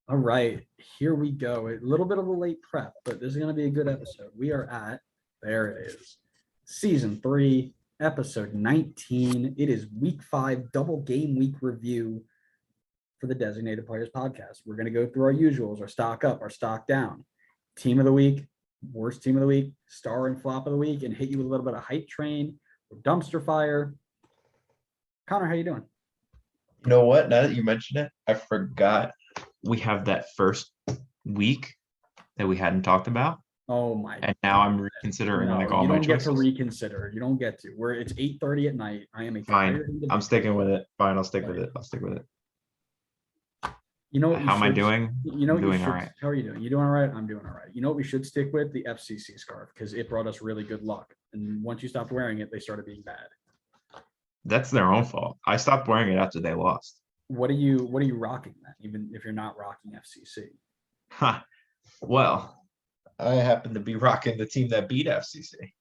All right, here we go. A little bit of a late prep, but this is going to be a good episode. We are at, there it is, season 3, episode 19. It is week 5, double game week review for the Designated Players podcast. We're going to go through our usuals, our stock up, our stock down, team of the week, worst team of the week, star and flop of the week, and hit you with a little bit of hype train or dumpster fire. Connor, how you doing? You know what? Now that you mention it, I forgot we have that first week that we hadn't talked about. Oh my! And now I'm reconsidering No, like all you my don't get to choices. reconsider. You don't get to. Where it's 8:30 at night. I am a Fine. tired individual. I'm sticking with it. Fine, I'll stick with it. I'll stick with it. You know what? How am I doing? You know I'm what you doing should. all right. How are you doing? You doing all right? I'm doing all right. You know what we should stick with? The FCC scarf, because it brought us really good luck. And once you stopped wearing it, they started being bad. That's their own fault. I stopped wearing it after they lost. What are you rocking then? Even if you're not rocking FCC. Ha. Well, I happen to be rocking the team that beat FCC.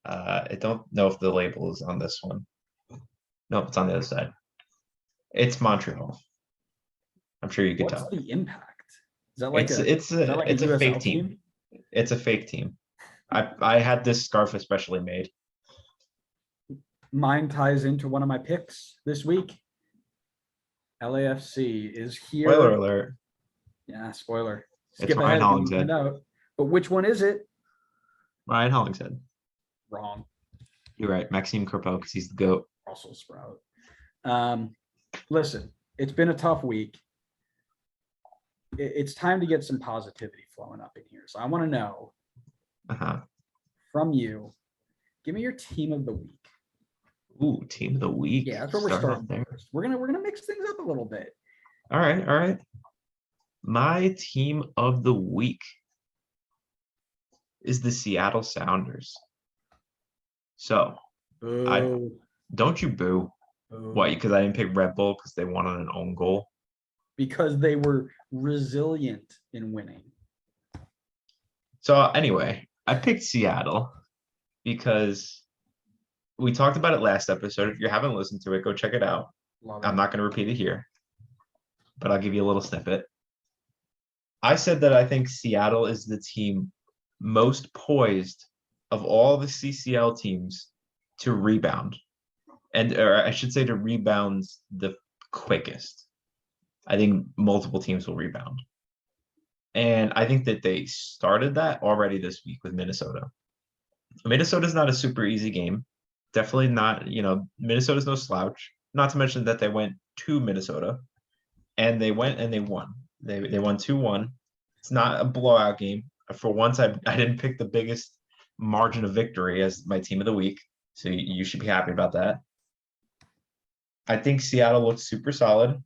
I don't know if the label is on this one. Nope, it's on the other side. It's Montreal. I'm sure you could What's tell. the impact? Is that like It's a USL fake team. It's a fake team. I had this scarf especially made. Mine ties into one of my picks this week. LAFC is here. Spoiler alert. Yeah, spoiler. It's Skip Ryan ahead. You Hollingshead. find out. But which one is it? Ryan Hollingshead. Wrong. You're right. Maxime Crepeau, because he's the GOAT. Russell Sprout. Listen, it's been a tough week. It's time to get some positivity flowing up in here. So I want to know from you, give me your team of the week. Ooh, team of the week. Yeah, that's where we're Start starting off there. first. We're gonna mix things up a little bit. All right. My team of the week is the Seattle Sounders. So don't you boo. Why? Because I didn't pick Red Bull because they won on an own goal. Because they were resilient in winning. So anyway, I picked Seattle because we talked about it last episode. If you haven't listened to it, go check it out. I'm not going to repeat it here, but I'll give you a little snippet. I said that I think Seattle is the team most poised of all the CCL teams to rebound. Or I should say to rebound the quickest. I think multiple teams will rebound. And I think that they started that already this week with Minnesota. Minnesota's not a super easy game. Definitely not, Minnesota's no slouch. Not to mention that they went to Minnesota and they went and they won. They won 2-1. It's not a blowout game. For once, I didn't pick the biggest margin of victory as my team of the week. So you should be happy about that. I think Seattle looked super solid.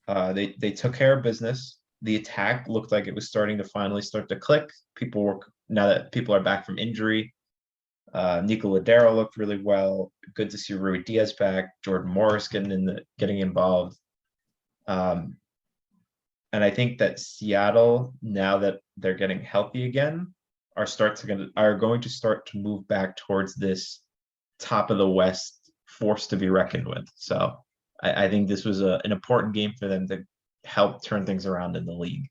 They took care of business. The attack looked like it was starting to finally start to click. Now that people are back from injury. Nico Ladero looked really well. Good to see Rui Diaz back. Jordan Morris getting involved. And I think that Seattle, now that they're getting healthy again, are going to start to move back towards this top of the West force to be reckoned with. So I think this was an important game for them to help turn things around in the league.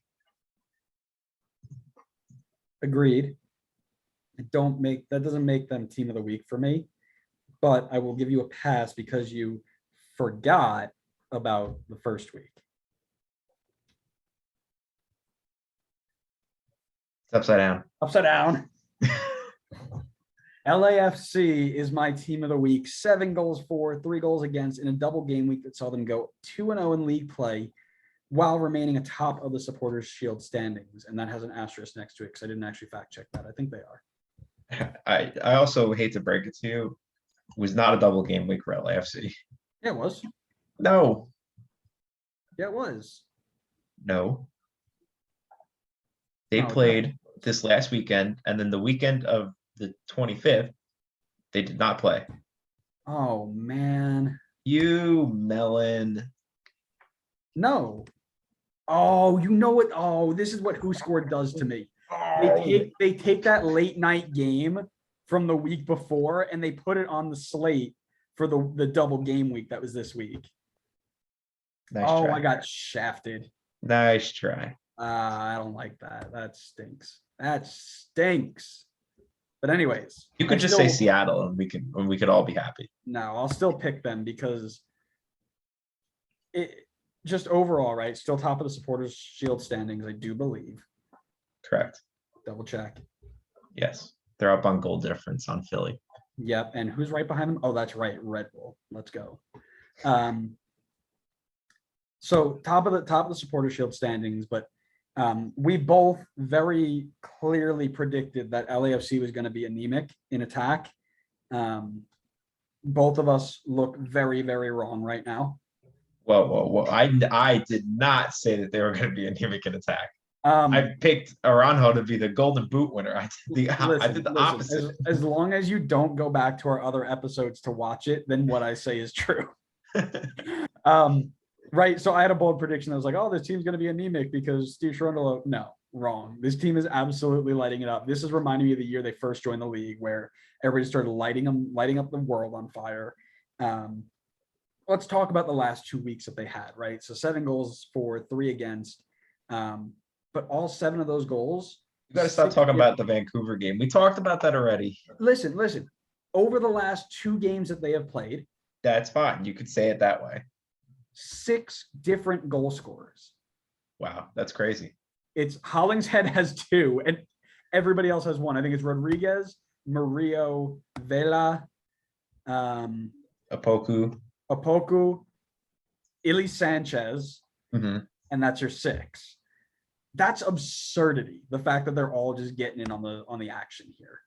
Agreed. That doesn't make them team of the week for me, but I will give you a pass because you forgot about the first week. It's upside down. Upside down. LAFC is my team of the week. 7 goals for, 3 goals against in a double game week that saw them go 2-0 in league play while remaining atop of the Supporters Shield standings. And that has an asterisk next to it because I didn't actually fact check that. I think they are. I also hate to break it to you. It was not a double game week for LAFC. Yeah, it was. No. Yeah, it was. No. They played this last weekend, and then the weekend of the 25th, they did not play. Oh, man. You melon. No. Oh, you know what? Oh, this is what Who Scored does to me. They take that late night game from the week before and they put it on the slate for the double game week that was this week. Nice Oh, try. I got shafted. Nice try. I don't like that. That stinks. That stinks. But anyways, You I could just say still Seattle and we could all be happy. no, I'll still pick them because it just overall, right? Still top of the supporters shield standings, I do believe. Correct. Double check. Yes. They're up on goal difference on Philly. Yep. And who's right behind them? Oh, that's right. Red Bull. Let's go. So top of the supporter shield standings, but we both very clearly predicted that LAFC was going to be anemic in attack. Both of us look very, very wrong right now. Whoa. I did not say that they were going to be anemic in attack. Um, I picked Aranjo to be the golden boot winner. I did the opposite. As long as you don't go back to our other episodes to watch it, then what I say is true. Right. So I had a bold prediction. I was like, oh, this team's going to be anemic because Steve Cherundolo. No, wrong. This team is absolutely lighting it up. This is reminding me of the year they first joined the league where everybody started lighting up the world on fire. Let's talk about the last 2 weeks that they had, right? So 7 goals for, 3 against. But all 7 of those goals. You got to stop talking about the Vancouver game. We talked about that already. Listen. Over the last 2 games that they have played. That's fine. You could say it that way. 6 different goal scorers. Wow, that's crazy. It's Hollingshead has 2, and everybody else has 1. I think it's Rodriguez, Murillo, Vela, Opoku, Illy Sanchez, and that's your 6. That's absurdity. The fact that they're all just getting in on the action here.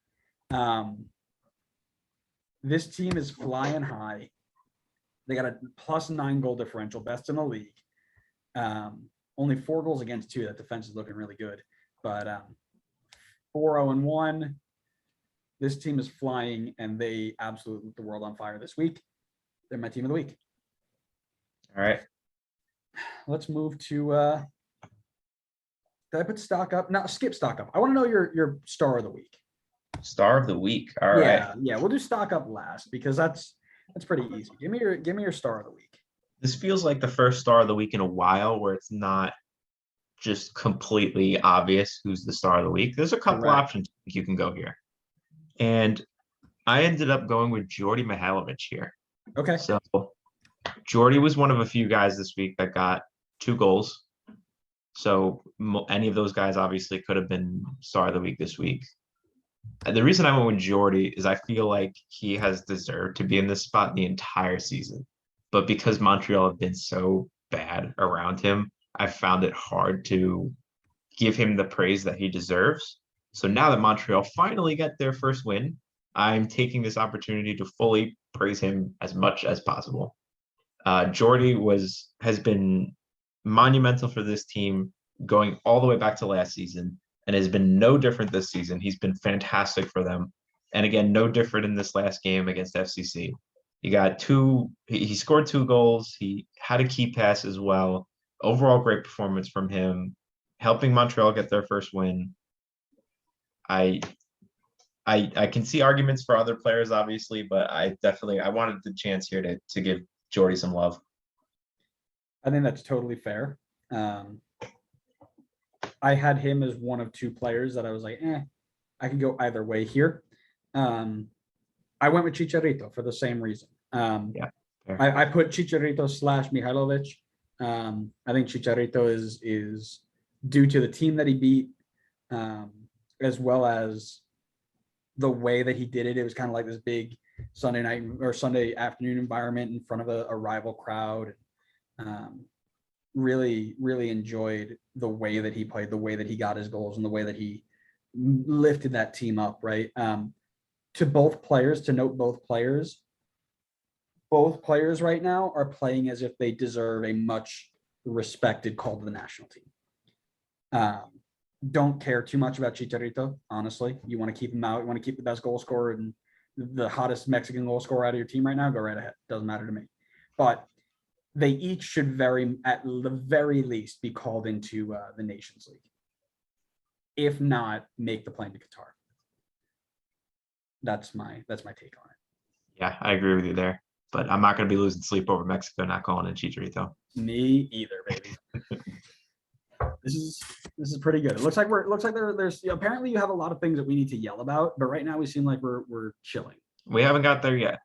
This team is flying high. They got a +9 goal differential, best in the league. Only 4 goals against 2. That defense is looking really good. But 4-0-1. This team is flying, and they absolutely lit the world on fire this week. They're my team of the week. All right. Let's move to did I put stock up? No, skip stock up. I want to know your star of the week. Star of the week. All right. Yeah. We'll do stock up last because that's pretty easy. Give me your star of the week. This feels like the first star of the week in a while where it's not just completely obvious who's the star of the week. There's a couple options you can go here. And I ended up going with Jordy Mihailovic here. Okay. So Jordy was one of a few guys this week that got 2 goals. So any of those guys obviously could have been star of the week this week. And the reason I went with Jordy is I feel like he has deserved to be in this spot the entire season. But because Montreal have been so bad around him, I found it hard to give him the praise that he deserves. So now that Montreal finally got their first win, I'm taking this opportunity to fully praise him as much as possible. Jordy has been monumental for this team going all the way back to last season and has been no different this season. He's been fantastic for them. And again, no different in this last game against FCC. He scored 2 goals. He had a key pass as well. Overall, great performance from him, helping Montreal get their first win. I can see arguments for other players, obviously, but I wanted the chance here to give Jordy some love. I think that's totally fair. I had him as one of 2 players that I was like, I could go either way here. I went with Chicharito for the same reason. I put Chicharito / Mihailovic. I think Chicharito is due to the team that he beat, as well as the way that he did it. It was kind of like this big Sunday night or Sunday afternoon environment in front of a rival crowd. Really, really enjoyed the way that he played, the way that he got his goals, and the way that he lifted that team up, right? To both players, to note both players right now are playing as if they deserve a much respected call to the national team. Don't care too much about Chicharito, honestly. You want to keep him out. You want to keep the best goal scorer and the hottest Mexican goal scorer out of your team right now, go right ahead. Doesn't matter to me. But they each should at the very least be called into the Nations League. If not, make the plane to Qatar. That's my take on it. Yeah, I agree with you there. but I'm not going to be losing sleep over Mexico not calling in Chicharito. Me either, baby. This is pretty good. It looks like there's apparently you have a lot of things that we need to yell about, but right now we seem like we're chilling. We haven't got there yet.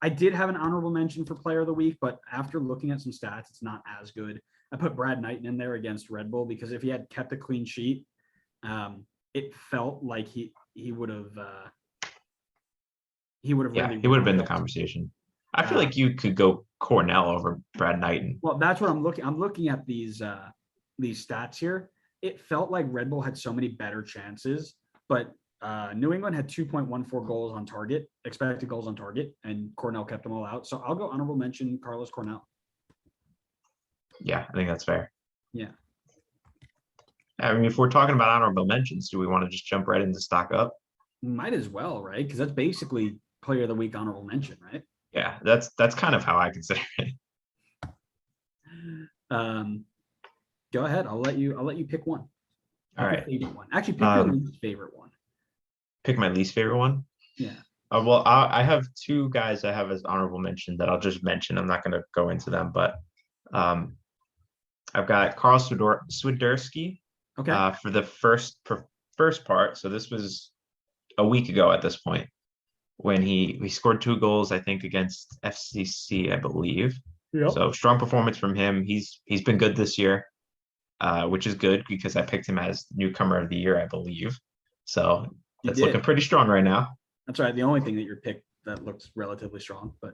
I did have an honorable mention for player of the week, but after looking at some stats, it's not as good. I put Brad Knighton in there against Red Bull because if he had kept a clean sheet, it felt like he would have He would have been the conversation. I feel like you could go Cornell over Brad Knighton. Well, that's what I'm looking. I'm looking at these stats here. It felt like Red Bull had so many better chances, but New England had 2.14 goals on target, expected goals on target, and Cornell kept them all out. So I'll go honorable mention Carlos Cornell. Yeah, I think that's fair. Yeah. I mean, if we're talking about honorable mentions, do we want to just jump right into stock up? Might as well, right? Because that's basically player of the week honorable mention, right? Yeah, that's kind of how I consider it. Go ahead. I'll let you pick one. All right. Favorite one. Actually, pick your least favorite one. Pick my least favorite one. Yeah. Well, I have two guys I have as honorable mention that I'll just mention. I'm not going to go into them, but I've got Karl Swiderski. Okay. For the first part. So this was a week ago at this point when he scored 2 goals, I think, against FCC, I believe. Yep. So strong performance from him. He's been good this year, which is good because I picked him as newcomer of the year, I believe. So that's looking pretty strong right now. That's right. The only thing that you're picked that looks relatively strong, but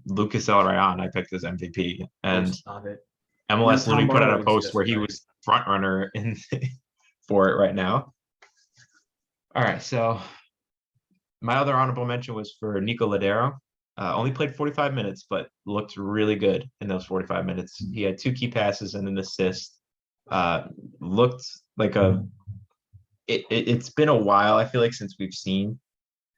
Lucas El Rayon, I picked as MVP, and stop it. MLS literally put out a post where he was front runner in for it right now. All right, so my other honorable mention was for Nico Ladero. Only played 45 minutes, but looked really good in those 45 minutes. He had 2 key passes and an assist. Looked like it's been a while, I feel like, since we've seen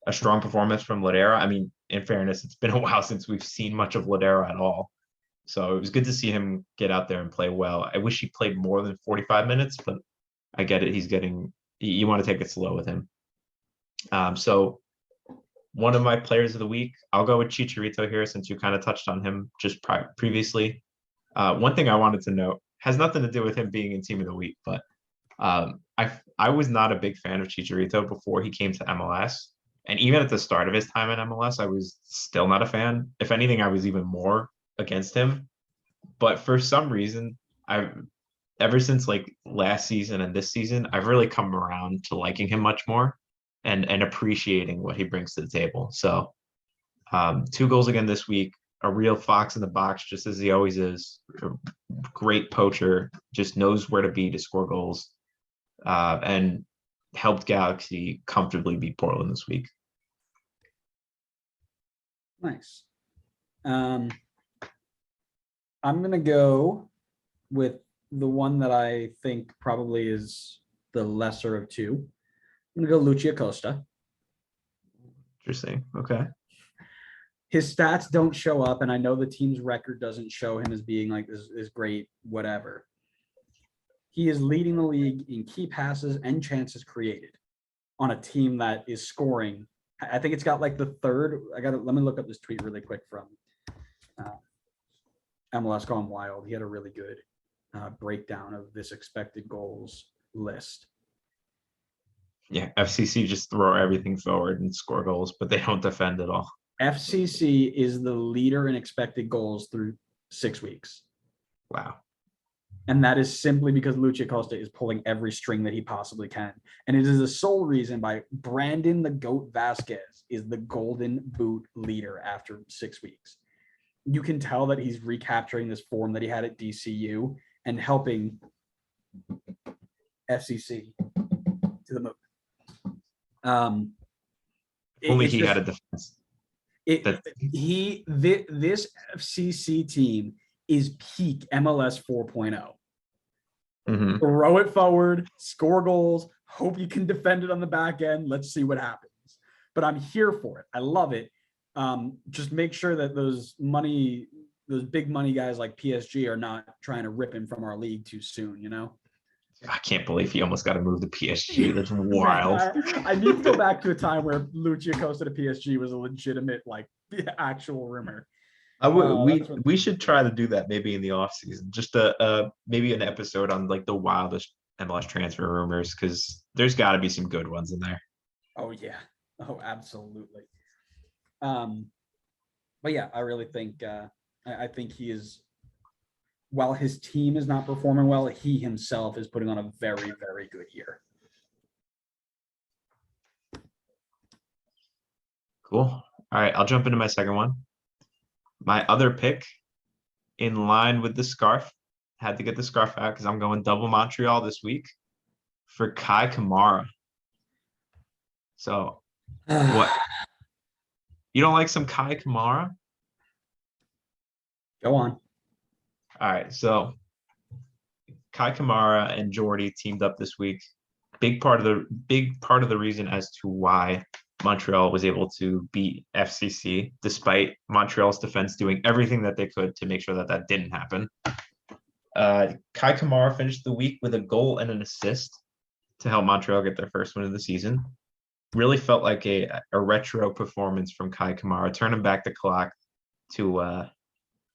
a strong performance from Ladero. I mean, in fairness, it's been a while since we've seen much of Ladero at all. So it was good to see him get out there and play well. I wish he played more than 45 minutes, but I get it. You want to take it slow with him. So one of my players of the week, I'll go with Chicharito here since you kind of touched on him just previously. One thing I wanted to note has nothing to do with him being in team of the week, but I was not a big fan of Chicharito before he came to MLS. And even at the start of his time in MLS, I was still not a fan. If anything, I was even more against him. But for some reason, ever since like last season and this season, I've really come around to liking him much more and appreciating what he brings to the table. So 2 goals again this week, a real fox in the box, just as he always is. A great poacher, just knows where to be to score goals, and helped Galaxy comfortably beat Portland this week. Nice. I'm going to go with the one that I think probably is the lesser of 2. I'm going to go Lucia Costa. Interesting. Okay. His stats don't show up, and I know the team's record doesn't show him as being like this is great, whatever. He is leading the league in key passes and chances created on a team that is scoring. I think it's got like the third. Let me look up this tweet really quick from MLS Gone Wild. He had a really good breakdown of this expected goals list. Yeah, FCC just throw everything forward and score goals, but they don't defend at all. FCC is the leader in expected goals through 6 weeks. Wow. And that is simply because Lucia Costa is pulling every string that he possibly can. And it is the sole reason why Brandon the Goat Vasquez is the Golden Boot leader after 6 weeks. You can tell that he's recapturing this form that he had at DCU and helping FCC to the moon. Only he had a defense. This FCC team is peak MLS 4.0. Mm-hmm. Throw it forward, score goals, hope you can defend it on the back end. Let's see what happens. But I'm here for it. I love it. Just make sure that those big money guys like PSG are not trying to rip him from our league too soon, you know? I can't believe he almost got to move to PSG. That's Man, wild. I need to go back to a time where Lucia Costa to PSG was a legitimate, like, actual rumor. I would That's what- we should try to do that maybe in the off season. Just maybe an episode on like the wildest MLS transfer rumors, because there's got to be some good ones in there. Oh yeah. Oh, absolutely. But yeah, I really think I think he is, while his team is not performing well, he himself is putting on a very, very good year. Cool. All right, I'll jump into my second one. My other pick, in line with the scarf, had to get the scarf out because I'm going double Montreal this week for Kai Kamara. So what? You don't like some Kai Kamara? Go on. All right, so Kai Kamara and Jordy teamed up this week. Big part of the reason as to why Montreal was able to beat FCC, despite Montreal's defense doing everything that they could to make sure that that didn't happen. Kai Kamara finished the week with a goal and an assist to help Montreal get their first win of the season. Really felt like a retro performance from Kai Kamara, turning back the clock to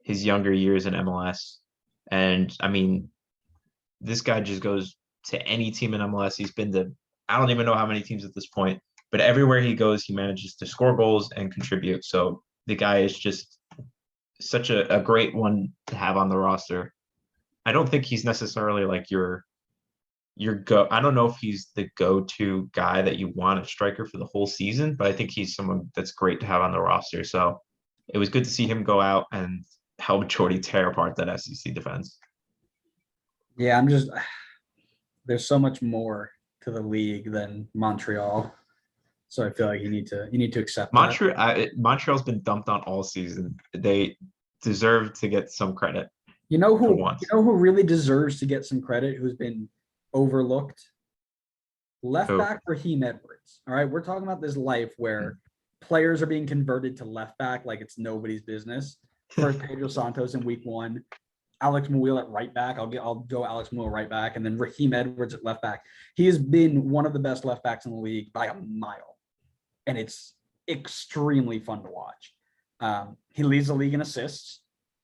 his younger years in MLS. And I mean, this guy just goes to any team in MLS. He's been to, I don't even know how many teams at this point, but everywhere he goes, he manages to score goals and contribute. So the guy is just such a great one to have on the roster. I don't think he's necessarily like your I don't know if he's the go-to guy that you want a striker for the whole season, but I think he's someone that's great to have on the roster. So it was good to see him go out and help Jordy tear apart that FCC defense. Yeah, there's so much more to the league than Montreal. So I feel like you need to accept that. Montreal's been dumped on all season. They deserve to get some credit. You know who really deserves to get some credit, who's been overlooked? Left back Raheem Edwards. All right, we're talking about this life where players are being converted to left back like it's nobody's business. First Pedro Santos in week 1, Alex Muil at right back. I'll go Alex Muil right back, and then Raheem Edwards at left back. He has been one of the best left backs in the league by a mile, and it's extremely fun to watch. He leads the league in assists.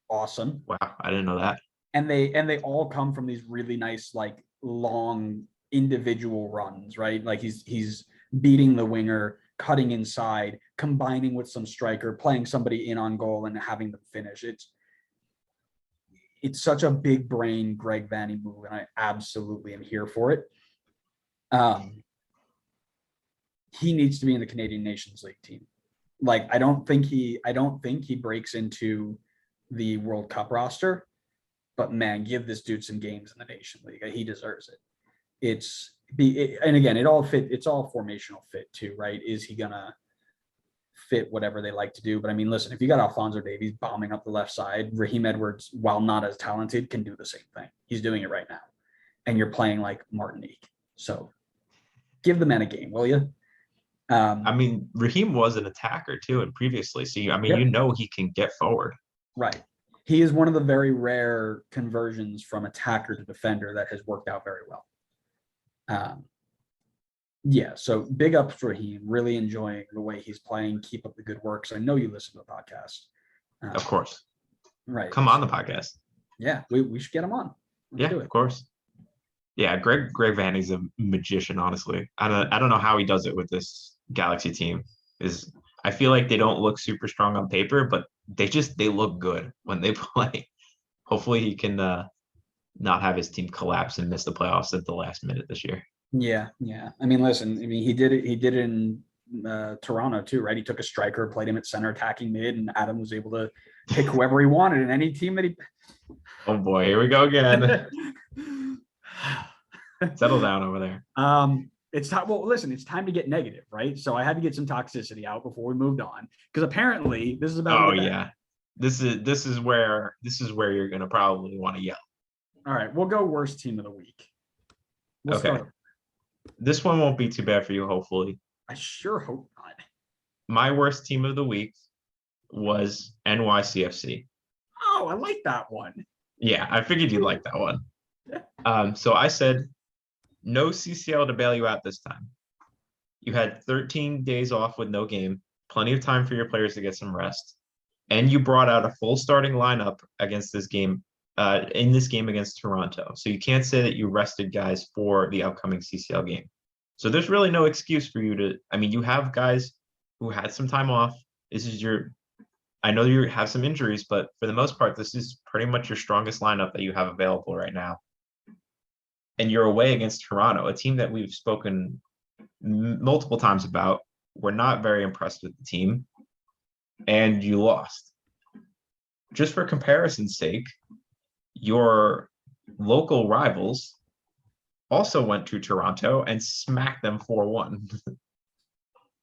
Awesome. Wow, I didn't know that. And they all come from these really nice, like, long individual runs, right? Like he's beating the winger, cutting inside, combining with some striker, playing somebody in on goal and having them finish. It's such a big brain Greg Vanney move, and I absolutely am here for it. He needs to be in the Canadian Nations League team. Like, I don't think he breaks into the World Cup roster, but man, give this dude some games in the Nation League. He deserves it. And again, it's all formational fit too, right? Is he gonna fit whatever they like to do? But I mean, listen, if you got Alphonso Davies bombing up the left side, Raheem Edwards, while not as talented, can do the same thing. He's doing it right now. And you're playing like Martinique. So give the man a game, will you? I mean, Raheem was an attacker too, and previously, so you know he can get forward. Right. He is one of the very rare conversions from attacker to defender that has worked out very well. Yeah, so big ups for Raheem. Really enjoying the way he's playing. Keep up the good work. So I know you listen to the podcast. Of course. Right. Come on the podcast. Yeah, we should get him on. Let's do it. Of course. Yeah, Greg Vanney's a magician, honestly. I don't know how he does it with this Galaxy team. I feel like they don't look super strong on paper, but they look good when they play. Hopefully he can not have his team collapse and miss the playoffs at the last minute this year. Yeah. I mean, listen, he did it in Toronto too, right? He took a striker, played him at center, attacking mid, and Adam was able to pick whoever he wanted in any team that he. Oh boy, here we go again. Settle down over there. It's time. Well, listen, it's time to get negative, right? So I had to get some toxicity out before we moved on, because apparently this is about. Oh yeah, this is where you're gonna probably want to yell. All right, we'll go worst team of the week. We'll okay. This one won't be too bad for you, hopefully. I sure hope not. My worst team of the week was NYCFC. Oh, I like that one. Yeah, I figured you'd like that one. So I said no CCL to bail you out this time. You had 13 days off with no game, plenty of time for your players to get some rest, and you brought out a full starting lineup against this game, in this game against Toronto. So you can't say that you rested guys for the upcoming CCL game. So there's really no excuse for you to. I mean, you have guys who had some time off. This is your. I know you have some injuries, but for the most part, this is pretty much your strongest lineup that you have available right now. And you're away against Toronto, a team that we've spoken multiple times about. We're not very impressed with the team, and you lost. Just for comparison's sake, your local rivals also went to Toronto and smacked them 4-1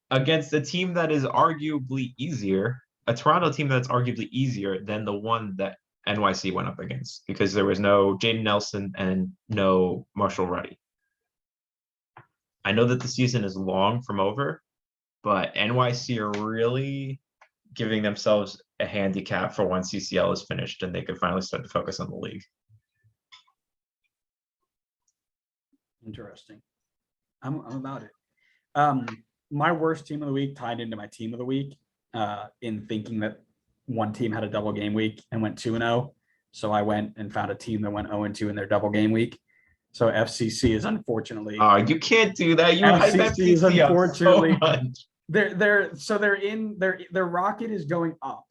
against a team that is arguably easier, a Toronto team that's arguably easier than the one that NYC went up against, because there was no Jaden Nelson and no Marshall Ruddy. I know that the season is long from over, but NYC are really giving themselves a handicap for when CCL is finished and they could finally start to focus on the league. Interesting. I'm about it. My worst team of the week tied into my team of the week, in thinking that one team had a double game week and went 2-0. So I went and found a team that went 0-2 in their double game week. So FCC is unfortunately. Oh, you can't do that. You hype FCC is FCC unfortunately. so much. Their rocket is going up,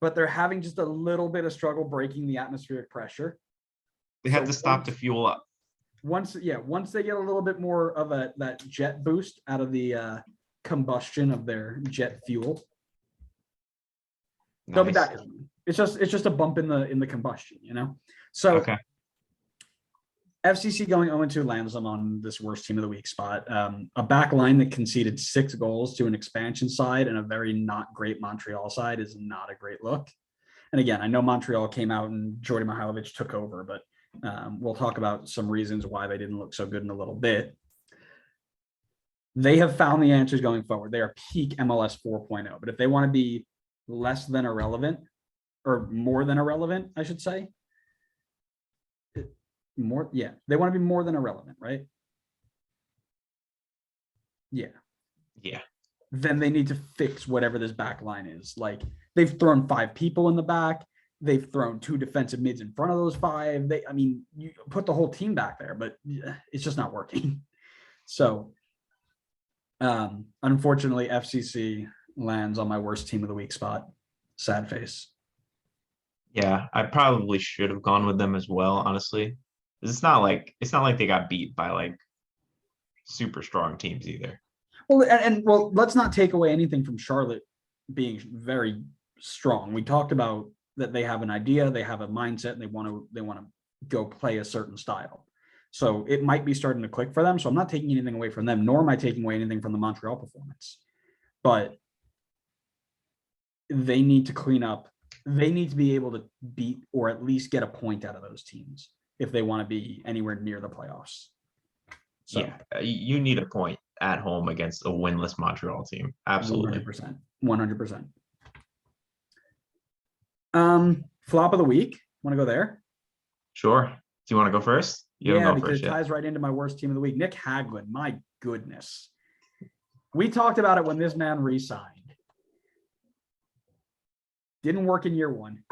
but they're having just a little bit of struggle breaking the atmospheric pressure. They had to stop to fuel up. Once they get a little bit more of that jet boost out of the combustion of their jet fuel, they'll be back. It's just a bump in the combustion, you know. So okay. FCC going 0-2 lands them on this worst team of the week spot. A back line that conceded 6 goals to an expansion side and a very not great Montreal side is not a great look. And again, I know Montreal came out and Jordy Mihailovic took over, but we'll talk about some reasons why they didn't look so good in a little bit. They have found the answers going forward. They are peak MLS 4.0, but if they want to be less than irrelevant, or more than irrelevant, I should say, they want to be more than irrelevant, right? Yeah. Then they need to fix whatever this back line is. Like, they've thrown 5 people in the back. They've thrown 2 defensive mids in front of those 5. You put the whole team back there, but it's just not working. So, unfortunately, FCC lands on my worst team of the week spot. Sad face. Yeah, I probably should have gone with them as well, honestly. It's not like they got beat by like super strong teams either. Well, let's not take away anything from Charlotte being very strong. We talked about that they have an idea, they have a mindset, and they want to go play a certain style. So it might be starting to click for them. So I'm not taking anything away from them, nor am I taking away anything from the Montreal performance. But they need to clean up. They need to be able to beat or at least get a point out of those teams if they want to be anywhere near the playoffs. So, yeah, you need a point at home against a winless Montreal team. Absolutely. 100%. Flop of the week. Want to go there? Sure. Do you want to go first? Because it ties right into my worst team of the week. Nick Hagglund. My goodness. We talked about it when this man re-signed. Didn't work in year 1.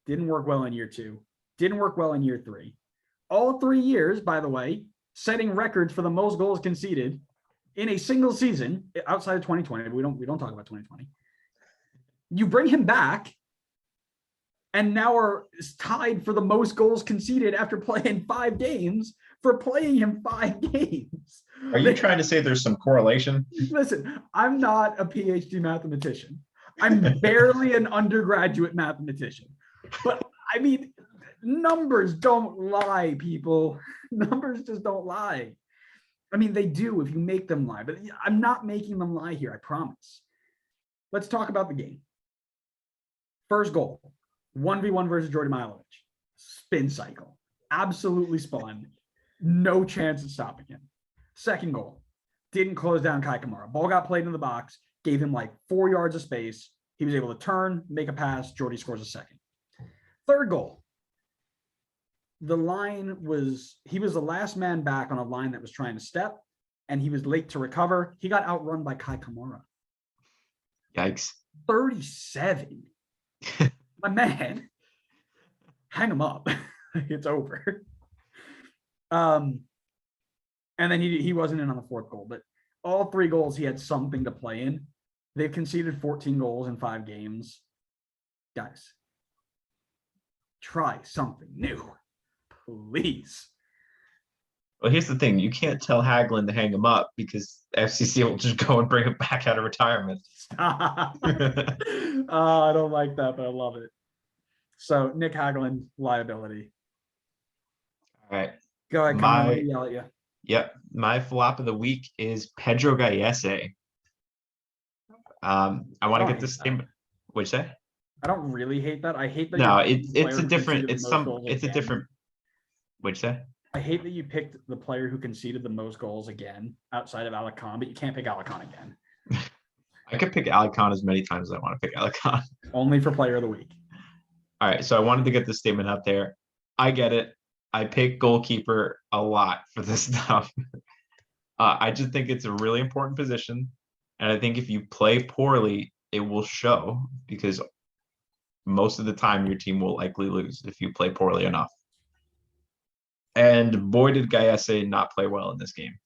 Didn't work well in year 2. Didn't work well in year 3. All 3 years, by the way, setting records for the most goals conceded in a single season outside of 2020. We don't talk about 2020. You bring him back, and now are tied for the most goals conceded after playing 5 games for playing him 5 games. Are you trying to say there's some correlation? Listen, I'm not a PhD mathematician. I'm barely an undergraduate mathematician. But I mean, numbers don't lie, people. Numbers just don't lie. I mean, they do if you make them lie, but I'm not making them lie here, I promise. Let's talk about the game. First goal, 1v1 versus Jordy Mihailovic. Spin cycle. Absolutely spun. No chance of stopping him. Second goal, didn't close down Kai Kamara. Ball got played in the box, gave him like 4 yards of space. He was able to turn, make a pass. Jordy scores a second. Third goal, the line was, he was the last man back on a line that was trying to step, and he was late to recover. He got outrun by Kai Kamara. Yikes. 37. My man, hang him up. It's over. And then he wasn't in on the fourth goal, but all 3 goals he had something to play in. They've conceded 14 goals in 5 games. Guys, try something new, please. Well, here's the thing. You can't tell Hagelin to hang him up because FCC will just go and bring him back out of retirement. Stop. I don't like that, but I love it. So Nick Hagelin, liability. All right. Go ahead, Connor, let me yell at you. Yep. My flop of the week is Pedro Gallese. I want to get this statement. What'd you say? I don't really hate that. I hate that. No, it's a different, it's a different. What'd you say? I hate that you picked the player who conceded the most goals again outside of Alicon, but you can't pick Alicon again. I could pick Alicon as many times as I want to pick Alicon. Only for player of the week. All right. So I wanted to get this statement out there. I get it. I pick goalkeeper a lot for this stuff. I just think it's a really important position. And I think if you play poorly, it will show because most of the time your team will likely lose if you play poorly enough. And boy, did Gallese not play well in this game.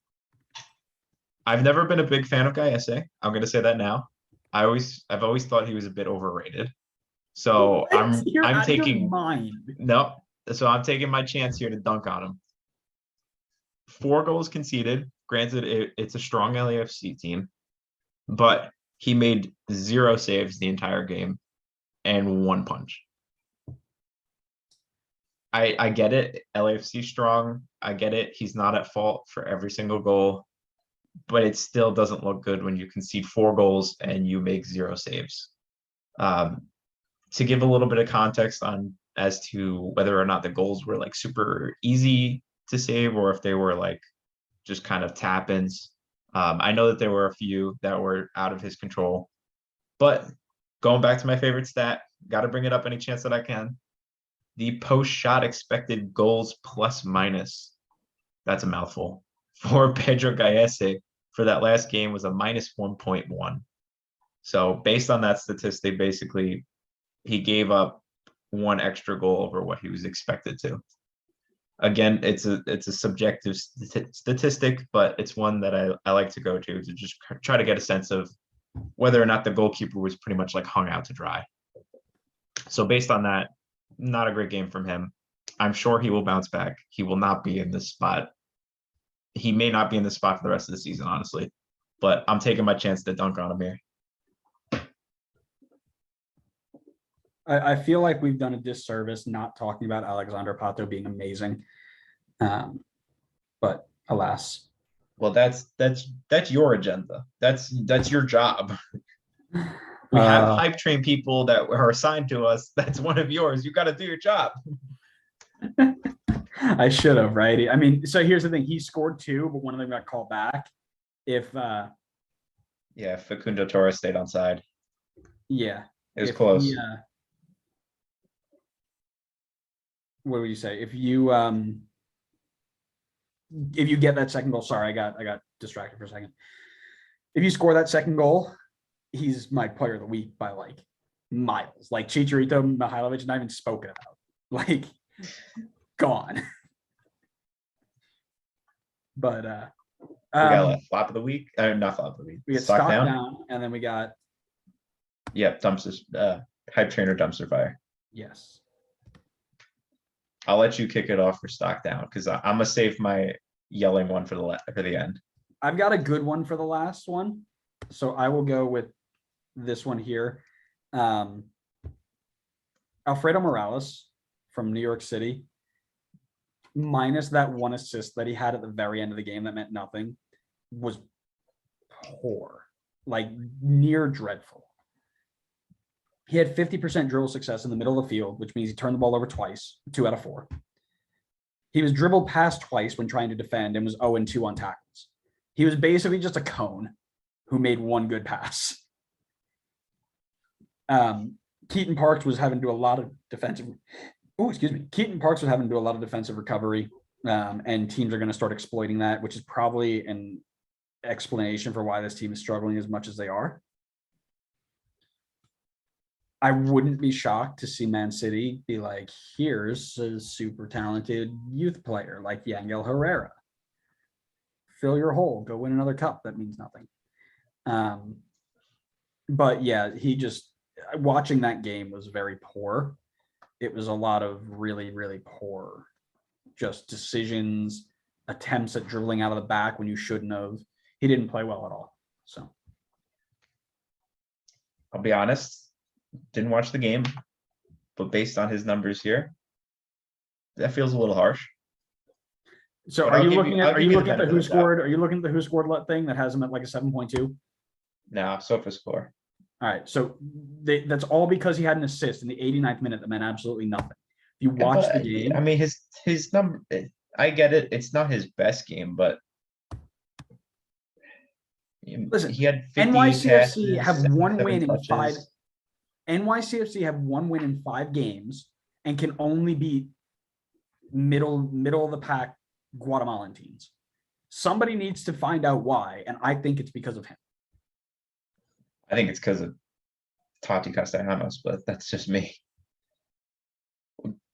I've never been a big fan of Gallese. I'm going to say that now. I've always thought he was a bit overrated. So I'm taking no. So I'm taking my chance here to dunk on him. 4 goals conceded. Granted, it's a strong LAFC team, but he made 0 saves the entire game and 1 punch. I get it. LAFC strong. I get it. He's not at fault for every single goal, but it still doesn't look good when you concede 4 goals and you make 0 saves. To give a little bit of context on as to whether or not the goals were like super easy to save or if they were like just kind of tap-ins. I know that there were a few that were out of his control, but going back to my favorite stat, got to bring it up any chance that I can. The post-shot expected goals plus minus, that's a mouthful, for Pedro Gallese for that last game was a minus 1.1. So based on that statistic, basically he gave up 1 extra goal over what he was expected to. Again, it's a subjective statistic, but it's one that I like to go to just try to get a sense of whether or not the goalkeeper was pretty much like hung out to dry. So based on that, not a great game from him. I'm sure he will bounce back. He will not be in this spot. He may not be in this spot for the rest of the season, honestly, but I'm taking my chance to dunk on him here. I feel like we've done a disservice not talking about Alexander Pato being amazing. But alas. Well, that's your agenda. That's your job. We have hype train people that are assigned to us. That's one of yours. You got to do your job. I should have, right? I mean, so here's the thing. He scored 2, but one of them got called back. Facundo Torres stayed on side. Yeah. It was close. What would you say? If you get that second goal, sorry, I got distracted for a second. If you score that second goal, he's my player of the week by like miles. Like Chicharito, Mihailovic, not even spoken about. Like gone. But we got flop of the week. Not flop of the week. We got stock down, and then we got dumpster hype trainer dumpster fire. Yes. I'll let you kick it off for stock down because I'm gonna save my yelling one for the end. I've got a good one for the last one, so I will go with this one here. Alfredo Morales from New York City, minus that 1 assist that he had at the very end of the game that meant nothing, was poor, like near dreadful. He had 50% dribble success in the middle of the field, which means he turned the ball over twice, 2 out of 4. He was dribbled past twice when trying to defend and was 0-2 on tackles. He was basically just a cone who made 1 good pass. Keaton Parks was having to do a lot of defensive Oh, excuse me. Keaton Parks was having to do a lot of defensive recovery, and teams are going to start exploiting that, which is probably an explanation for why this team is struggling as much as they are. I wouldn't be shocked to see Man City be like, here's a super talented youth player like Yangel Herrera. Fill your hole, go win another cup. That means nothing. But yeah, watching that game was very poor. It was a lot of really, really poor just decisions, attempts at dribbling out of the back when you shouldn't have. He didn't play well at all. So I'll be honest, didn't watch the game, but based on his numbers here, that feels a little harsh. So But are I'll you give looking you- at I'll are give you you the looking at the benefit who of the doubt. scored? Are you looking at the who scored let thing that has him at like a 7.2? No, SofaScore. All right. So that's all because he had an assist in the 89th minute that meant absolutely nothing. If you Yeah, watch but, the game, I mean, his number. I get it. It's not his best game, but listen, he had 50 NYCFC passes, have one 77 win in five. touches. NYCFC have one win in 5 games and can only beat middle of the pack Guatemalan teams. Somebody needs to find out why, and I think it's because of him. I think it's because of Tati Castellanos, but that's just me.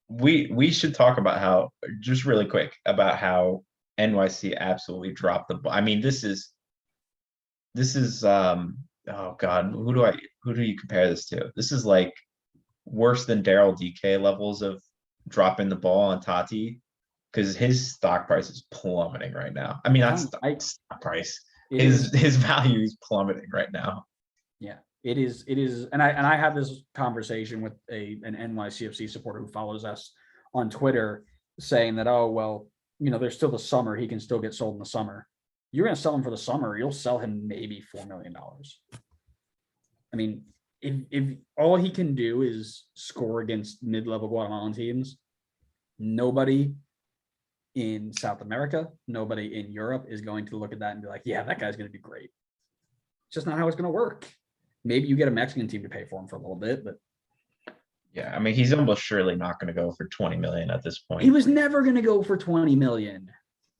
We should talk about how, just really quick, about how NYC absolutely dropped the ball. I mean, this is oh God, who do you compare this to? This is like worse than Daryl DK levels of dropping the ball on Tati, because his stock price is plummeting right now. I mean, not stock price. His value is plummeting right now. Yeah, it is, and I have this conversation with an NYCFC supporter who follows us on Twitter, saying that, oh well, there's still the summer, he can still get sold in the summer. You're going to sell him for the summer, you'll sell him maybe $4 million. I mean, if all he can do is score against mid-level Guatemalan teams, nobody in South America, nobody in Europe is going to look at that and be like, yeah, that guy's going to be great. It's just not how it's going to work. Maybe you get a Mexican team to pay for him for a little bit, but yeah, I mean, he's almost surely not going to go for 20 million at this point. He was never going to go for 20 million.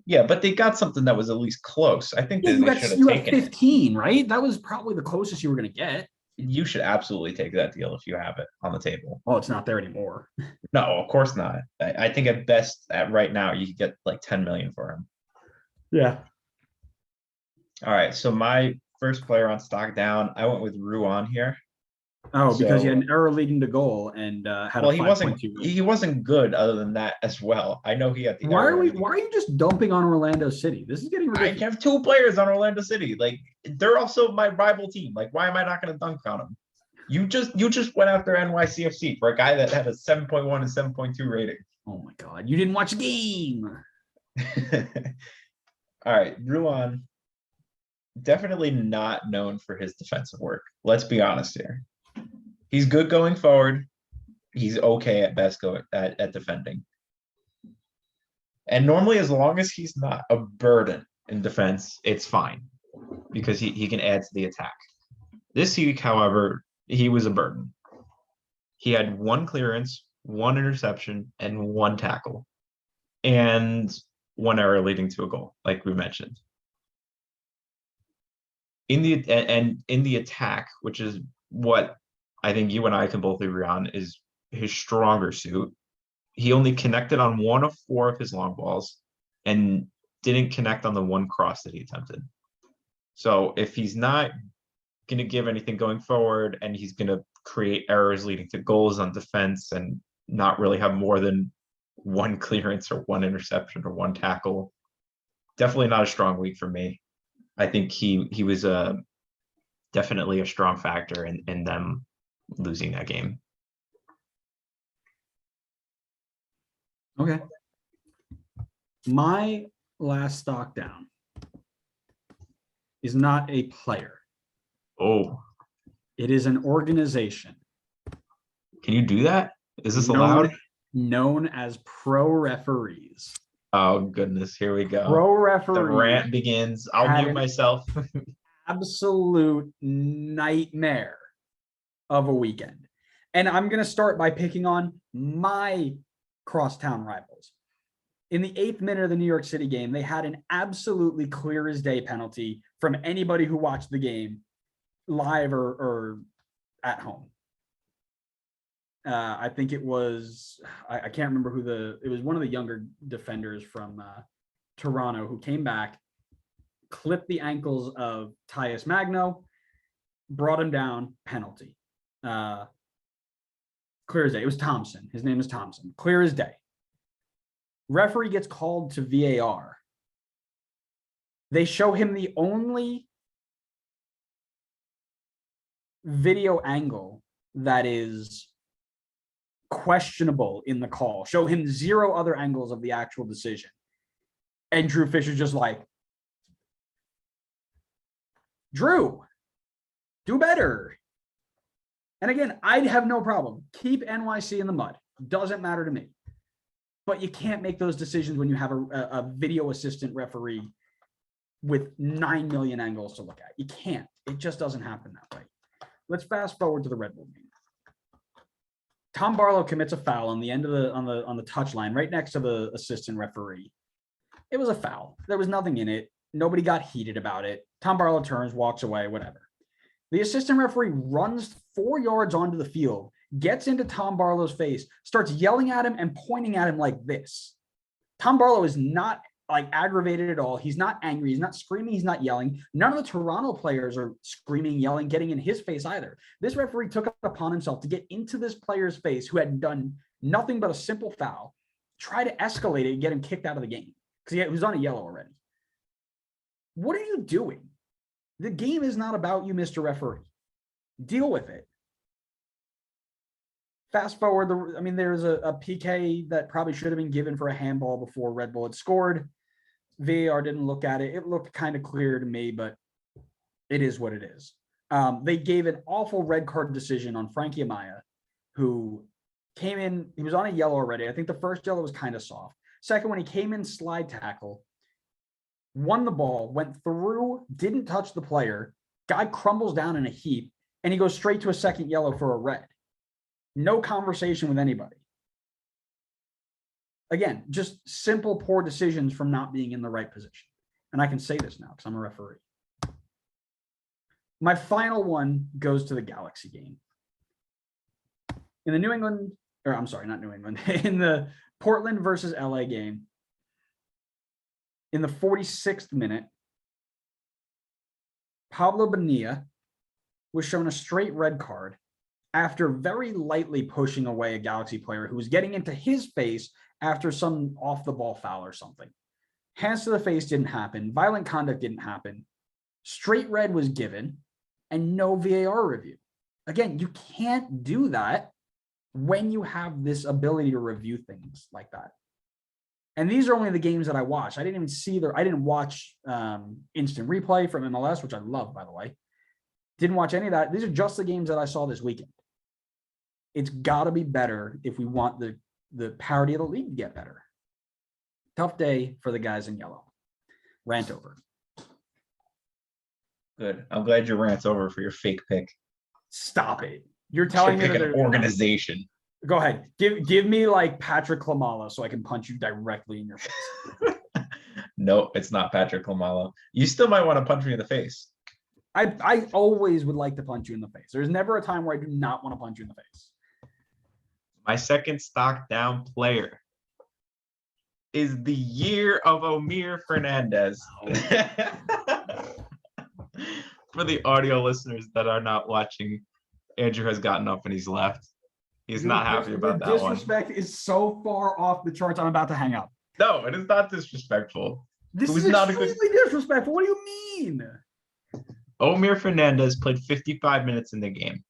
Yeah, but they got something that was at least close. I think Yeah, that they should have taken 15, right? That was probably the closest you were going to get. You should absolutely take that deal if you have it on the table. Oh, it's not there anymore. No, of course not. I think at best, at right now, you could get like 10 million for him. Yeah. All right. So my first player on stock down, I went with Ruan here. Oh, because he had an error leading to goal and had well, a 5.2. He wasn't good other than that as well. I know he had the. Why are you just dumping on Orlando City? This is getting ridiculous. I have 2 players on Orlando City. Like, they're also my rival team. Like, why am I not going to dunk on them? You just went after NYCFC for a guy that had a 7.1 and 7.2 rating. Oh my God, you didn't watch the game. All right, Ruan, definitely not known for his defensive work. Let's be honest here. He's good going forward. He's okay at best at defending. And normally, as long as he's not a burden in defense, it's fine because he can add to the attack. This week, however, he was a burden. He had 1 clearance, 1 interception, and 1 tackle, and 1 error leading to a goal, like we mentioned. In the attack, which is what I think you and I can both agree on is his stronger suit, he only connected on 1 of 4 of his long balls and didn't connect on the 1 cross that he attempted. So if he's not going to give anything going forward and he's going to create errors leading to goals on defense and not really have more than 1 clearance or 1 interception or 1 tackle, definitely not a strong week for me. I think he was definitely a strong factor in them losing that game. Okay. My last stock down is not a player. Oh, it is an organization. Can you do that? Is this allowed? Known as Pro Referees. Oh goodness, here we go. Pro Referees. The rant begins. I'll mute myself. Absolute nightmare of a weekend. And I'm going to start by picking on my crosstown rivals. In the 8th minute of the New York City game, they had an absolutely clear as day penalty from anybody who watched the game live or at home. I think it was, I can't remember it was one of the younger defenders from Toronto who came back, clipped the ankles of Tyus Magno, brought him down, penalty. Clear as day. It was Thompson. His name is Thompson. Clear as day. Referee gets called to VAR. They show him the only video angle that is questionable in the call. Show him 0 other angles of the actual decision. And Drew Fisher's just like, Drew, do better. And again, I'd have no problem. Keep NYC in the mud. Doesn't matter to me. But you can't make those decisions when you have a video assistant referee with 9 million angles to look at. You can't. It just doesn't happen that way. Let's fast forward to the Red Bull game. Tom Barlow commits a foul on the end of on the touch line, right next to the assistant referee. It was a foul. There was nothing in it. Nobody got heated about it. Tom Barlow turns, walks away, whatever. The assistant referee runs 4 yards onto the field, gets into Tom Barlow's face, starts yelling at him and pointing at him like this. Tom Barlow is not like aggravated at all. He's not angry. He's not screaming. He's not yelling. None of the Toronto players are screaming, yelling, getting in his face either. This referee took it upon himself to get into this player's face who had done nothing but a simple foul, try to escalate it and get him kicked out of the game because he was on a yellow already. What are you doing? The game is not about you, Mr. Referee. Deal with it. Fast forward, there's a PK that probably should have been given for a handball before Red Bull had scored. VAR didn't look at it. It looked kind of clear to me, but it is what it is. They gave an awful red card decision on Frankie Amaya, who came in. He was on a yellow already. I think the first yellow was kind of soft. Second one, he came in slide tackle, won the ball, went through, didn't touch the player. Guy crumbles down in a heap, and he goes straight to a second yellow for a red. No conversation with anybody. Again, just simple poor decisions from not being in the right position. And I can say this now because I'm a referee. My final one goes to the Galaxy game. In the in the Portland versus LA game, in the 46th minute, Pablo Bonilla was shown a straight red card after very lightly pushing away a Galaxy player who was getting into his face after some off-the-ball foul or something. Hands to the face didn't happen. Violent conduct didn't happen. Straight red was given, and no VAR review. Again, you can't do that when you have this ability to review things like that. And these are only the games that I watched. I didn't watch instant replay from MLS, which I love, by the way. Didn't watch any of that. These are just the games that I saw this weekend. It's got to be better if we want the parity of the league to get better. Tough day for the guys in yellow. Rant over. Good. I'm glad your rant's over for your fake pick. Stop it. You're telling me that an organization. Go ahead. Give me like Patrick Klamala so I can punch you directly in your face. No, it's not Patrick Klamala. You still might want to punch me in the face. I always would like to punch you in the face. There's never a time where I do not want to punch you in the face. My second stock down player is the year of Omir Fernandez. For the audio listeners that are not watching, Andrew has gotten up and he's left. He's not happy about that one. Disrespect is so far off the charts. I'm about to hang up. No, it is not disrespectful. This is extremely disrespectful. What do you mean? Omir Fernandez played 55 minutes in the game.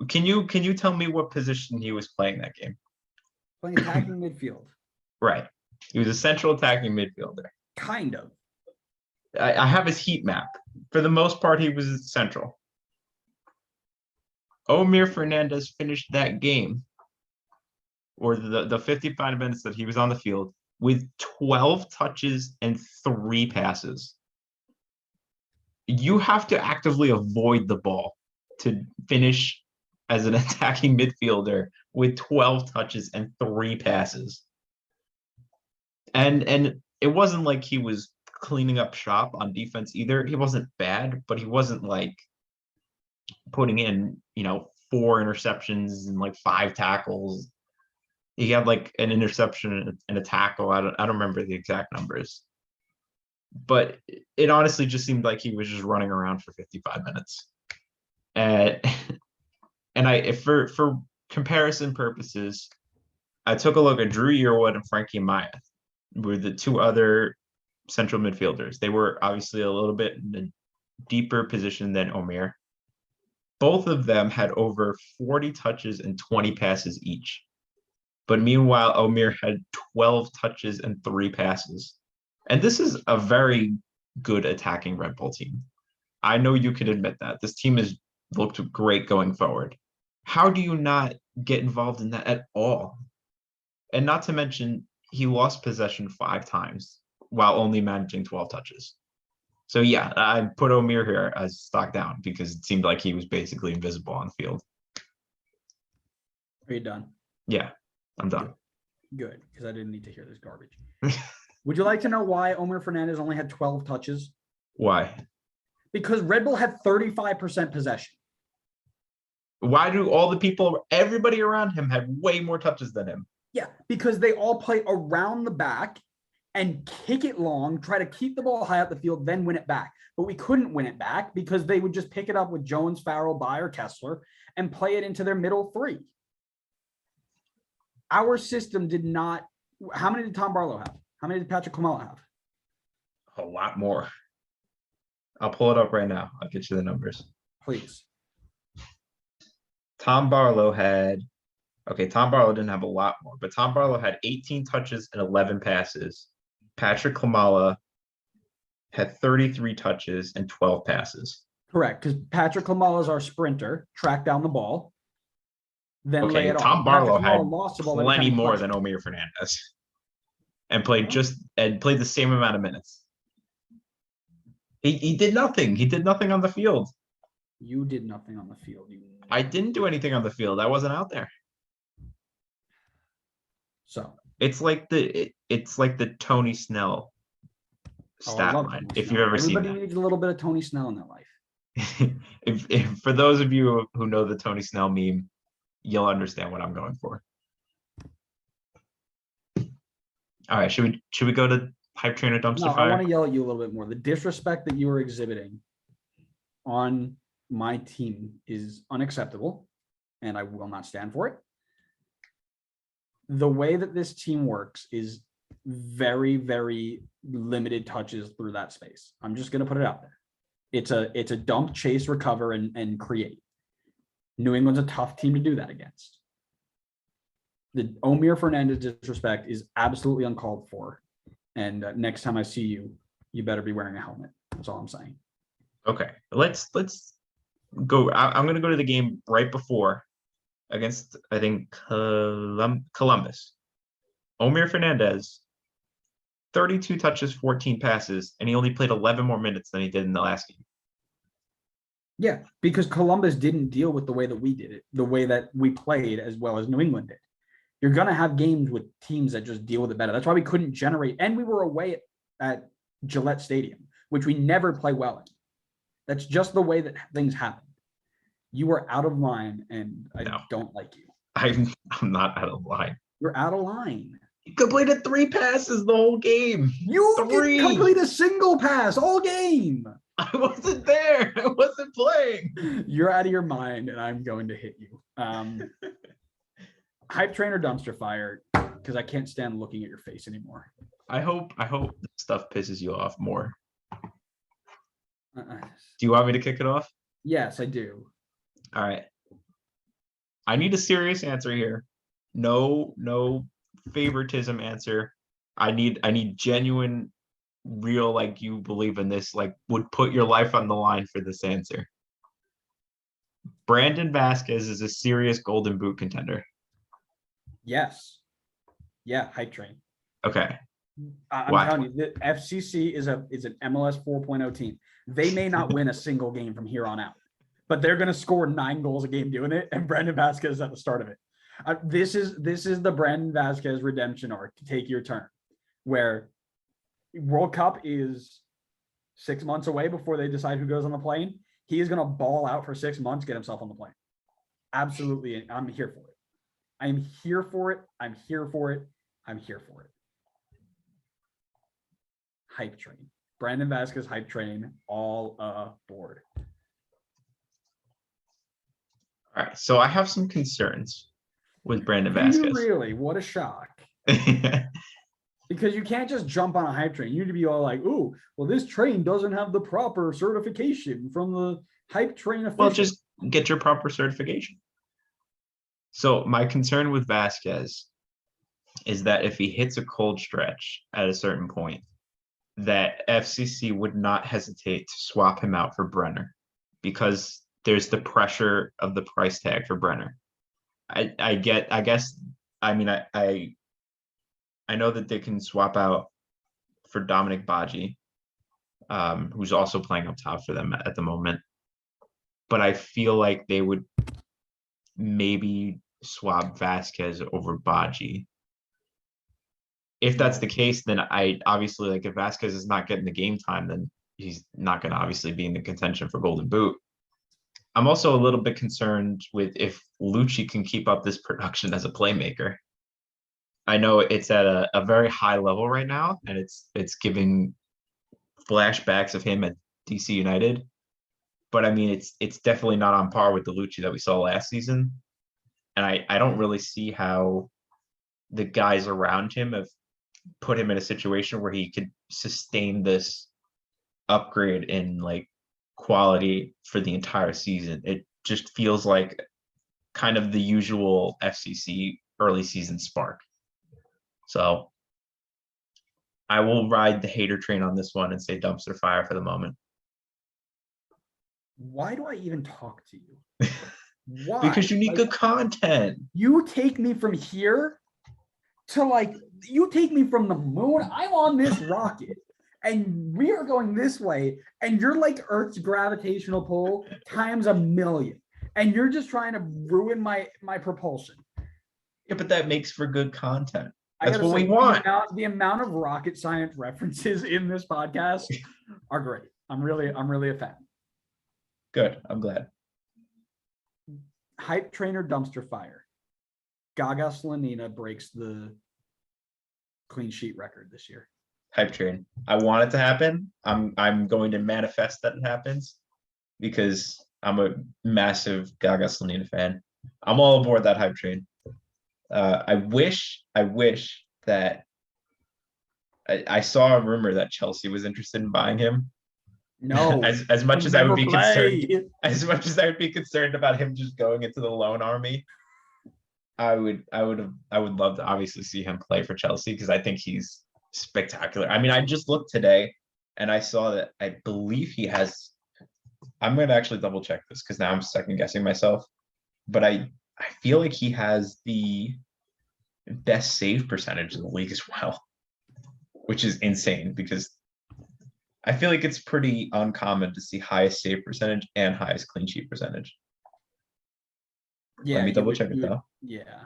Can you tell me what position he was playing that game? Playing attacking midfield. Right. He was a central attacking midfielder. Kind of. I have his heat map. For the most part, he was central. Omir Fernandez finished that game, or the 55 minutes that he was on the field, with 12 touches and 3 passes. You have to actively avoid the ball to finish as an attacking midfielder with 12 touches and 3 passes. And it wasn't like he was cleaning up shop on defense either. He wasn't bad, but he wasn't like putting in, 4 interceptions and like 5 tackles. He had like an interception and a tackle. I don't remember the exact numbers. But it honestly just seemed like he was just running around for 55 minutes. And for comparison purposes, I took a look at Drew Yearwood and Frankie Maya, were the 2 other central midfielders. They were obviously a little bit in a deeper position than Omer. Both of them had over 40 touches and 20 passes each. But meanwhile, Omer had 12 touches and 3 passes. And this is a very good attacking Red Bull team. I know you can admit that. This team has looked great going forward. How do you not get involved in that at all? And not to mention, he lost possession 5 times while only managing 12 touches. So yeah, I put Omer here as stock down because it seemed like he was basically invisible on the field. Are you done? Yeah, I'm done. Good, because I didn't need to hear this garbage. Would you like to know why Omer Fernandez only had 12 touches? Why? Because Red Bull had 35% possession. Why do everybody around him have way more touches than him? Yeah, because they all play around the back and kick it long, try to keep the ball high up the field, then win it back. But we couldn't win it back because they would just pick it up with Jones, Farrell, Bayer, Kessler, and play it into their middle 3. Our system did not. How many did Tom Barlow have? How many did Patrick Klamala have? A lot more. I'll pull it up right now. I'll get you the numbers. Please. Tom Barlow didn't have a lot more, but Tom Barlow had 18 touches and 11 passes. Patrick Klamala had 33 touches and 12 passes. Correct, because Patrick Klamala is our sprinter, track down the ball, then lay it Tom off. Barlow had lost the ball plenty more than Omer Fernandez and played the same amount of minutes. He did nothing. He did nothing on the field. You did nothing on the field. I didn't do anything on the field. I wasn't out there. So it's like the Tony Snell stat line. If you've ever seen that. Everybody needs a little bit of Tony Snell in their life. if for those of you who know the Tony Snell meme, you'll understand what I'm going for. All right, should we go to Hype Trainer Dumpster Fire? I want to yell at you a little bit more. The disrespect that you are exhibiting on my team is unacceptable, and I will not stand for it. The way that this team works is very, very limited touches through that space. I'm just going to put it out there. It's a dump, chase, recover, and create. New England's a tough team to do that against. The Omer Fernandez disrespect is absolutely uncalled for. And next time I see you, you better be wearing a helmet. That's all I'm saying. Okay, let's go. I'm going to go to the game right before against, I think, Columbus. Omer Fernandez, 32 touches, 14 passes, and he only played 11 more minutes than he did in the last game. Yeah, because Columbus didn't deal with the way that we did it, the way that we played as well as New England did. You're going to have games with teams that just deal with it better. That's why we couldn't generate. And we were away at Gillette Stadium, which we never play well in. That's just the way that things happen. You are out of line, and I don't like you. I'm not out of line. You're out of line. You completed 3 passes the whole game. You didn't complete a single pass all game. I wasn't there. I wasn't playing. You're out of your mind, and I'm going to hit you. Hype Trainer Dumpster Fire, because I can't stand looking at your face anymore. I hope this stuff pisses you off more. Do you want me to kick it off? Yes, I do. All right. I need a serious answer here. No favoritism answer. I need genuine, real, like you believe in this, like would put your life on the line for this answer. Brandon Vasquez is a serious Golden Boot contender. Yes. Yeah, Hype Train. Okay. I'm telling you, the FCC is an MLS 4.0 team. They may not win a single game from here on out, but they're going to score 9 goals a game doing it. And Brandon Vasquez at the start of it. This is the Brandon Vasquez redemption arc. Take your turn, where World Cup is 6 months away before they decide who goes on the plane. He is going to ball out for 6 months, get himself on the plane. Absolutely. I'm here for it. I'm here for it. I'm here for it. I'm here for it. Hype train. Brandon Vasquez hype train all aboard. All right. So I have some concerns with Brandon Do Vasquez. you really? What a shock. Because you can't just jump on a hype train. You need to be all like, ooh, well, this train doesn't have the proper certification from the hype train official. Well, just get your proper certification. So my concern with Vasquez is that if he hits a cold stretch at a certain point, that FCC would not hesitate to swap him out for Brenner, because there's the pressure of the price tag for Brenner. I know that they can swap out for Dominic Baji, who's also playing up top for them at the moment. But I feel like they would maybe swap Vasquez over Baji. If that's the case, then I obviously, like, if Vasquez is not getting the game time, then he's not going to obviously be in the contention for Golden Boot. I'm also a little bit concerned with if Lucci can keep up this production as a playmaker. I know it's at a very high level right now, and it's giving flashbacks of him at DC United. But I mean, it's definitely not on par with the Lucci that we saw last season. And I don't really see how the guys around him have put him in a situation where he could sustain this upgrade in like quality for the entire season. It just feels like kind of the usual FCC early season spark. So I will ride the hater train on this one and say dumpster fire for the moment. Why do I even talk to you? Why? Because you need good content. You take me from here to like, you take me from the moon. I'm on this rocket and we are going this way. And you're like Earth's gravitational pull times 1,000,000. And you're just trying to ruin my propulsion. Yeah, but that makes for good content. That's what we want. The amount of rocket science references in this podcast are great. I'm really a fan. Good. I'm glad. Hype trainer dumpster fire. Gaga Slanina breaks the clean sheet record this year. Hype train. I want it to happen. I'm going to manifest that it happens because I'm a massive Gaga Slanina fan. I'm all aboard that hype train. I wish that I saw a rumor that Chelsea was interested in buying him. No, as much as I would be concerned, as much as I would be concerned about him just going into the loan army, I would love to obviously see him play for Chelsea because I think he's spectacular. I mean, I just looked today and I saw that I believe he has. I'm going to actually double check this because now I'm second guessing myself, but I feel like he has the best save percentage in the league as well, which is insane because I feel like it's pretty uncommon to see highest save percentage and highest clean sheet percentage. Yeah, let me double check it though. Yeah,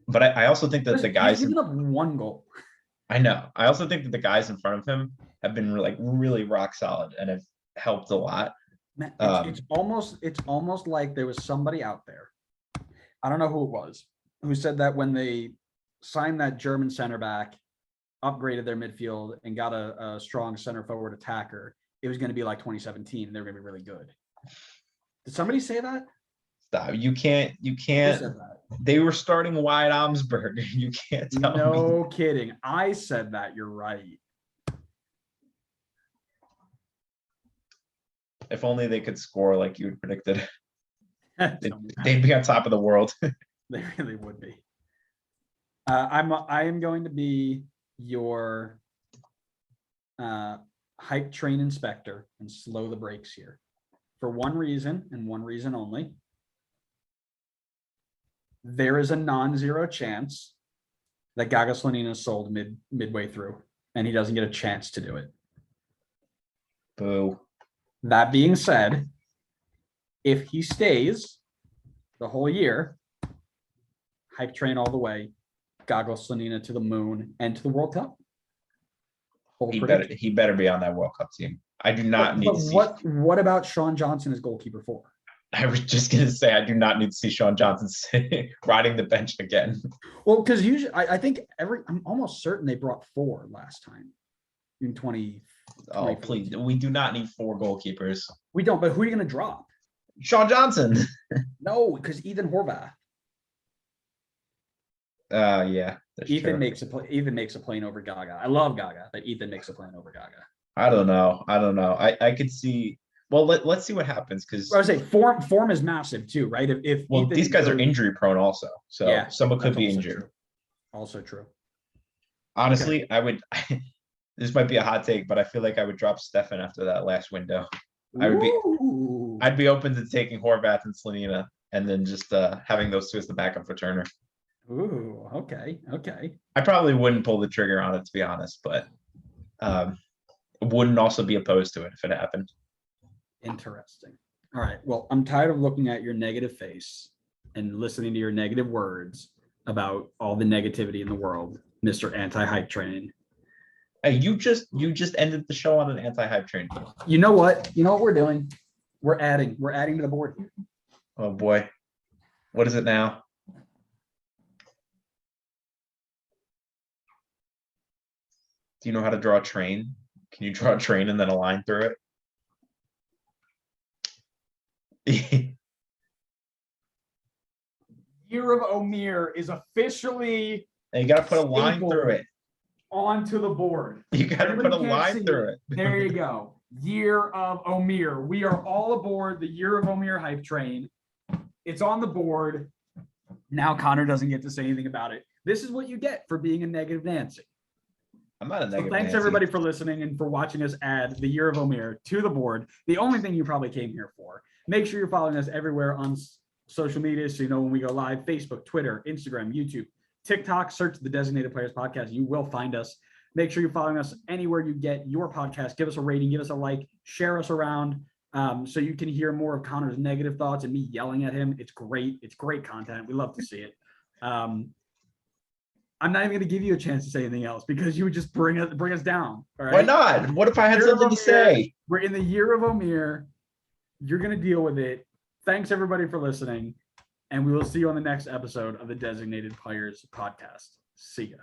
but I also think that the guys he's given up 1 goal. I know. I also think that the guys in front of him have been like really rock solid and have helped a lot. Man, it's almost like there was somebody out there, I don't know who it was, who said that when they signed that German center back, upgraded their midfield and got a strong center forward attacker, it was going to be like 2017 and they were going to be really good. Did somebody say that? Stop. You can't. They were starting Wyatt Omsberg. You can't tell me. No kidding. I said that. You're right. If only they could score like you had predicted. They'd be on top of the world. They really would be. I am going to be your hype train inspector and slow the brakes here for one reason and one reason only. There is a non-zero chance that Gaga Slanina is sold midway through and he doesn't get a chance to do it. Boo. That being said, If he stays the whole year, hype train all the way, Gago Slanina to the moon and to the World Cup. He better be on that World Cup team. I do not need to see. What about Sean Johnson as goalkeeper 4? I was just gonna say I do not need to see Sean Johnson riding the bench again. Well, because usually I think I'm almost certain they brought 4 last time in 20. Oh, please. We do not need 4 goalkeepers. We don't, but who are you going to drop? Sean Johnson. No, because Ethan Horvath. Yeah. Ethan makes a plane over Gaga. I love Gaga, but Ethan makes a plane over Gaga. I don't know. I could see. Well, let's see what happens because I would say form is massive too, right? If Ethan these guys are injury prone also, so yeah, someone could be injured. True. Also true. Honestly, okay. I would. This might be a hot take, but I feel like I would drop Stefan after that last window. I'd be open to taking Horvath and Slanina, and then just having those 2 as the backup for Turner. Ooh, okay. I probably wouldn't pull the trigger on it, to be honest, but wouldn't also be opposed to it if it happened. Interesting. All right. Well, I'm tired of looking at your negative face and listening to your negative words about all the negativity in the world, Mr. Anti-Hype Train. Hey, you just ended the show on an anti-hype train. You know what we're doing? We're adding to the board here. Oh boy. What is it now? Do you know how to draw a train? Can you draw a train and then a line through it? Year of Omir is officially. And you got to put a line through it. Onto the board. You got to put a line through it. There you go. Year of Omir. We are all aboard the Year of Omir hype train. It's on the board. Now Connor doesn't get to say anything about it. This is what you get for being a negative Nancy. I'm not a negative Thanks Nancy. Everybody for listening and for watching us add the Year of Omir to the board. The only thing you probably came here for. Make sure you're following us everywhere on social media so you know when we go live. Facebook, Twitter, Instagram, YouTube. TikTok, search the Designated Players Podcast. You will find us. Make sure you're following us anywhere you get your podcast. Give us a rating, give us a like, share us around so you can hear more of Connor's negative thoughts and me yelling at him. It's great. It's great content. We love to see it. I'm not even going to give you a chance to say anything else because you would just bring us down. All right? Why not? What if I had something to say? We're in the Year of Omir. You're going to deal with it. Thanks, everybody, for listening. And we will see you on the next episode of the Designated Players Podcast. See ya.